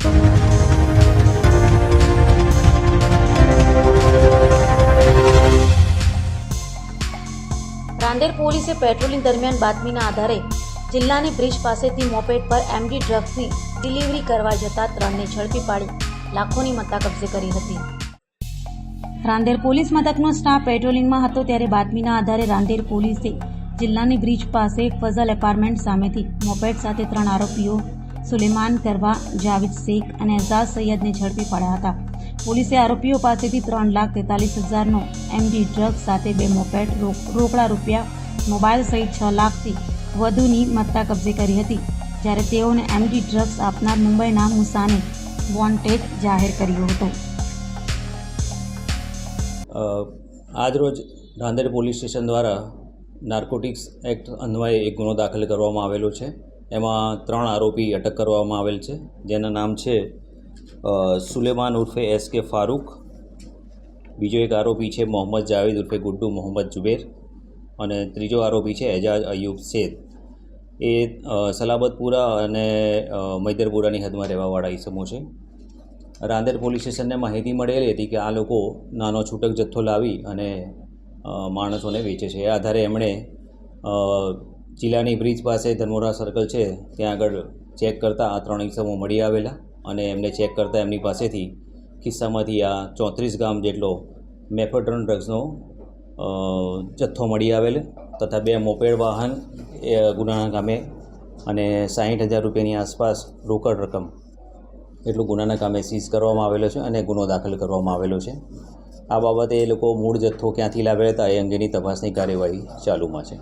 રાંદેર પોલીસે પેટ્રોલિંગ દરમિયાન બાતમીના આધારે જિલ્લાની બ્રિજ પાસેથી મોપેડ પર એમડી ડ્રગ્સની ડિલિવરી કરવા જતા 3ને ઝડપી પાડી લાખોની મત્તા કબજે કરી હતી. રાંદેર પોલીસ મથકનો સ્ટાફ પેટ્રોલિંગમાં હતો ત્યારે બાતમીના આધારે રાંદેર પોલીસે જિલ્લાની બ્રિજ પાસે ફઝલ એપાર્ટમેન્ટ સામેથી મોપેડ સાથે 3 આરોપીઓ સુલેમાન કરવા, જાવેદ શેખ અને એઝાઝ સૈયદને ઝડપી પાડ્યા હતા. પોલીસે આરોપીઓ પાસેથી 3,43,000નો એમડી ડ્રગ્સ સાથે 2 મોપેડ, રોકડા રૂપિયા, મોબાઈલ સહિત 6 લાખથી વધુની મત્તા કબજે કરી હતી. જ્યારે તેઓને એમડી ડ્રગ્સ આપનાર મુંબઈના મુસાને વોન્ટેડ જાહેર કર્યો હતો. આજરોજ રાંદેર પોલીસ સ્ટેશન દ્વારા નાર્કોટિક્સ એક્ટ અન્વયે એક ગુનો દાખલ કરવામાં આવેલો છે. એમાં 3 આરોપી અટક કરવામાં આવેલ છે, જેના નામ છે સુલેમાન ઉર્ફે SK ફારૂક, બીજો એક આરોપી છે મોહમ્મદ જાવેદ ઉર્ફે ગુડ્ડુ મોહમ્મદ જુબેર અને ત્રીજો આરોપી છે એજાઝ અયુબ શેખ. એ સલાબતપુરા અને મૈદરપુરાની હદમાં રહેવાવાળા ઇસમો છે. રાંદેર પોલીસ સ્ટેશનને માહિતી મળેલી હતી કે આ લોકો નાનો છૂટક જથ્થો લાવી અને માણસોને વેચે છે. એ આધારે એમણે જિલ્લાની બ્રિજ પાસે ધર્મોરા સર્કલ છે ત્યાં આગળ ચેક કરતાં આ 3 ઇસમો મળી આવેલા અને એમને ચેક કરતાં એમની પાસેથી ખિસ્સામાંથી આ 34 ગ્રામ જેટલો મેફેડ્રોન ડ્રગ્સનો જથ્થો મળી આવેલ તથા 2 મોપેડ વાહન ગુનાના કામે અને 60,000 રૂપિયાની આસપાસ રોકડ રકમ એટલું ગુનાના કામે સીઝ કરવામાં આવેલો છે અને ગુનો દાખલ કરવામાં આવેલો છે. આ બાબતે એ લોકો મૂળ જથ્થો ક્યાંથી લાવ્યા હતા એ અંગેની તપાસની કાર્યવાહી ચાલુમાં છે.